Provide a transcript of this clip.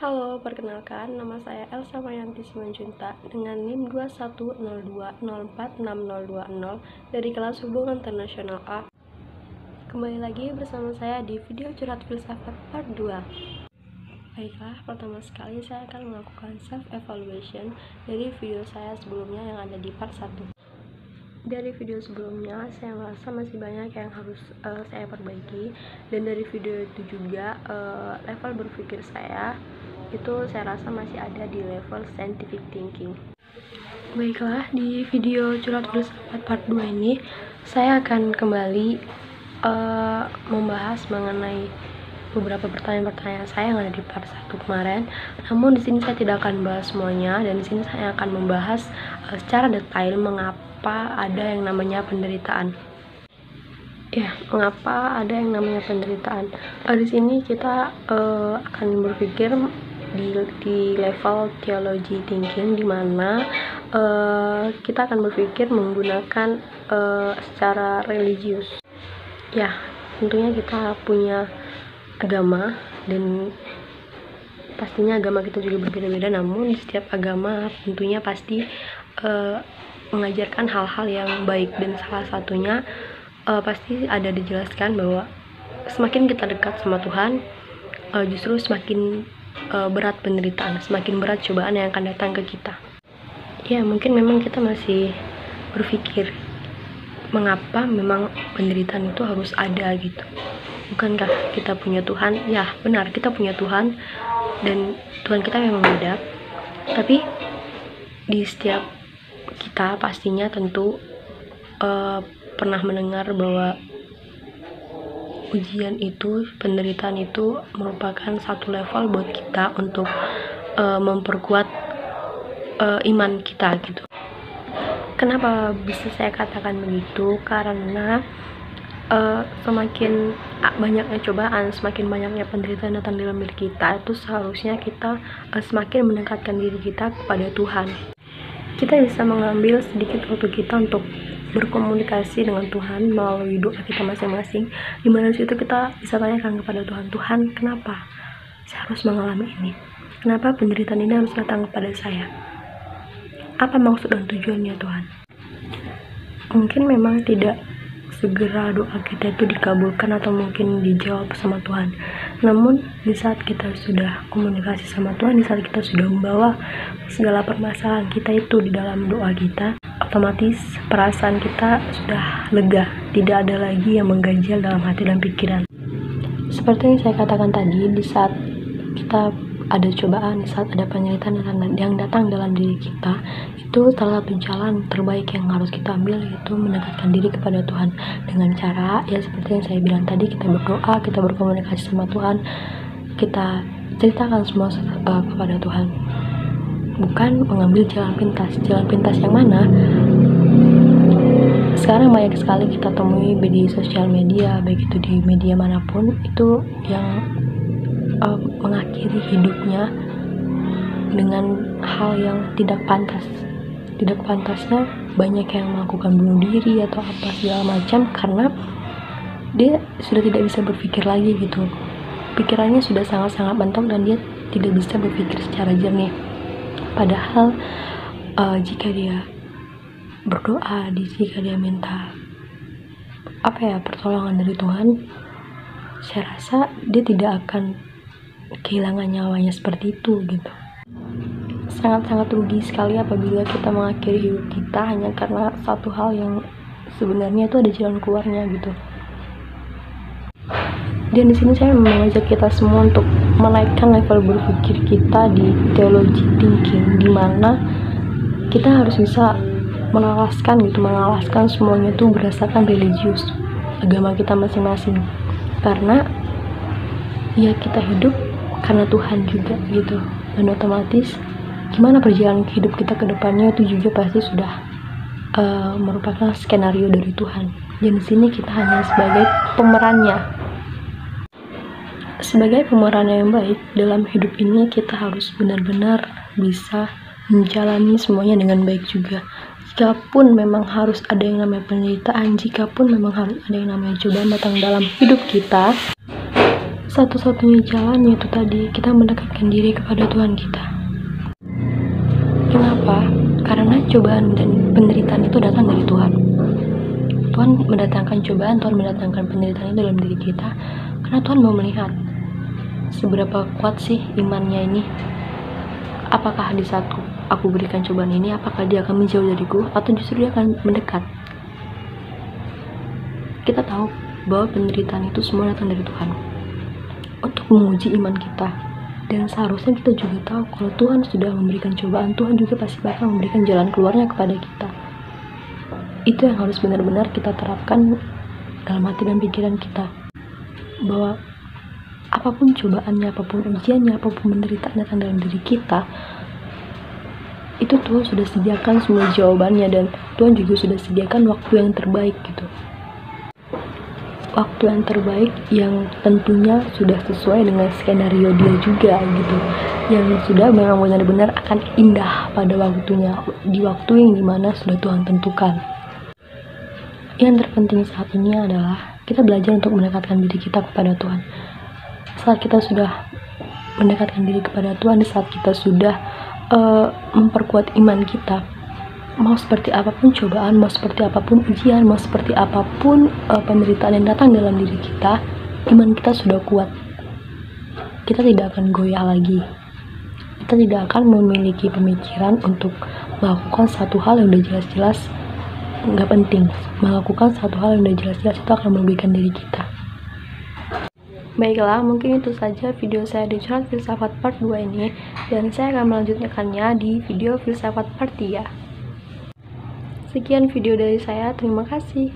Halo, perkenalkan nama saya Elsa Mayanti Simanjuntak dengan NIM 2102046020 dari kelas Hubungan Internasional A. Kembali lagi bersama saya di video curhat filsafat part 2. Baiklah, pertama sekali saya akan melakukan self-evaluation dari video saya sebelumnya yang ada di part 1. Dari video sebelumnya saya merasa masih banyak yang harus saya perbaiki, dan dari video itu juga level berpikir saya itu saya rasa masih ada di level scientific thinking. Baiklah, di video curhat filsafat part 2 ini saya akan kembali membahas mengenai beberapa pertanyaan-pertanyaan saya yang ada di part 1 kemarin. Namun di sini saya tidak akan bahas semuanya, dan di sini saya akan membahas secara detail mengapa ada yang namanya penderitaan. Ya, mengapa ada yang namanya penderitaan? Di sini kita akan berpikir di level theology thinking, di mana kita akan berpikir menggunakan secara religius. Ya, tentunya kita punya agama, dan pastinya agama kita juga berbeda-beda, namun setiap agama tentunya pasti mengajarkan hal-hal yang baik, dan salah satunya pasti ada dijelaskan bahwa semakin kita dekat sama Tuhan, justru semakin berat penderitaan, semakin berat cobaan yang akan datang ke kita. Ya, mungkin memang kita masih berpikir mengapa memang penderitaan itu harus ada gitu. Bukankah kita punya Tuhan? Ya, benar, kita punya Tuhan, dan Tuhan kita memang beda. Tapi di setiap kita pastinya tentu pernah mendengar bahwa ujian itu, penderitaan itu merupakan satu level buat kita untuk memperkuat iman kita gitu. Kenapa bisa saya katakan begitu? Karena semakin banyaknya cobaan, semakin banyaknya penderitaan datang dalam diri kita, itu seharusnya kita semakin mendekatkan diri kita kepada Tuhan. Kita bisa mengambil sedikit waktu kita untuk berkomunikasi dengan Tuhan melalui doa kita masing-masing, di mana situ kita bisa tanyakan kepada Tuhan, Tuhan, kenapa saya harus mengalami ini? Kenapa penderitaan ini harus datang kepada saya? Apa maksud dan tujuannya Tuhan? Mungkin memang tidak segera doa kita itu dikabulkan atau mungkin dijawab sama Tuhan. Namun di saat kita sudah komunikasi sama Tuhan, di saat kita sudah membawa segala permasalahan kita itu di dalam doa kita, otomatis perasaan kita sudah lega, tidak ada lagi yang mengganjal dalam hati dan pikiran. Seperti yang saya katakan tadi, di saat kita ada cobaan, di saat ada penderitaan yang datang dalam diri kita, itu salah satu jalan terbaik yang harus kita ambil, yaitu mendekatkan diri kepada Tuhan dengan cara ya seperti yang saya bilang tadi, kita berdoa, kita berkomunikasi sama Tuhan, kita ceritakan semua kepada Tuhan, bukan mengambil jalan pintas yang mana sekarang banyak sekali kita temui di sosial media, baik itu di media manapun, itu yang mengakhiri hidupnya dengan hal yang tidak pantas. Tidak pantasnya banyak yang melakukan bunuh diri atau apa segala macam, karena dia sudah tidak bisa berpikir lagi gitu. Pikirannya sudah sangat-sangat mentok dan dia tidak bisa berpikir secara jernih. Padahal jika dia berdoa, jika dia minta pertolongan dari Tuhan, saya rasa dia tidak akan kehilangan nyawanya seperti itu gitu. Sangat-sangat rugi sekali apabila kita mengakhiri hidup kita hanya karena satu hal yang sebenarnya itu ada jalan keluarnya gitu. Dan di sini saya mengajak kita semua untuk menaikkan level berpikir kita di theology thinking, di mana kita harus bisa mengalaskan semuanya itu berdasarkan religius, agama kita masing-masing. Karena ya kita hidup karena Tuhan juga gitu, dan otomatis gimana perjalanan hidup kita ke depannya itu juga pasti sudah merupakan skenario dari Tuhan. Dan di sini kita hanya sebagai pemerannya. Sebagai pemeran yang baik dalam hidup ini, kita harus benar-benar bisa menjalani semuanya dengan baik juga. Jikapun memang harus ada yang namanya penderitaan, jikapun memang harus ada yang namanya cobaan datang dalam hidup kita, satu-satunya jalan yaitu tadi kita mendekatkan diri kepada Tuhan kita. Kenapa? Karena cobaan dan penderitaan itu datang dari Tuhan. Tuhan mendatangkan cobaan, Tuhan mendatangkan penderitaan itu dalam diri kita karena Tuhan mau melihat seberapa kuat sih imannya ini. Apakah di saat aku berikan cobaan ini, apakah dia akan menjauh dariku atau justru dia akan mendekat? Kita tahu bahwa penderitaan itu semua datang dari Tuhan untuk menguji iman kita, dan seharusnya kita juga tahu kalau Tuhan sudah memberikan cobaan, Tuhan juga pasti bakal memberikan jalan keluarnya kepada kita. Itu yang harus benar-benar kita terapkan dalam hati dan pikiran kita, bahwa apapun cobaannya, apapun ujiannya, apapun penderitaan datang dalam diri kita, itu Tuhan sudah sediakan semua jawabannya, dan Tuhan juga sudah sediakan waktu yang terbaik gitu. Waktu yang terbaik yang tentunya sudah sesuai dengan skenario dia juga gitu, yang sudah memang benar-benar akan indah pada waktunya, di waktu yang dimana sudah Tuhan tentukan. Yang terpenting saat ini adalah kita belajar untuk mendekatkan diri kita kepada Tuhan. Saat kita sudah mendekatkan diri kepada Tuhan, saat kita sudah memperkuat iman kita, mau seperti apapun cobaan, mau seperti apapun ujian, mau seperti apapun penderitaan yang datang dalam diri kita, iman kita sudah kuat. Kita tidak akan goyah lagi. Kita tidak akan memiliki pemikiran untuk melakukan satu hal yang udah jelas-jelas nggak penting. Melakukan satu hal yang udah jelas-jelas itu akan merugikan diri kita. Baiklah, mungkin itu saja video saya di Curhat Filsafat Part 2 ini, dan saya akan melanjutkannya di video Filsafat Part 3. Sekian video dari saya, terima kasih.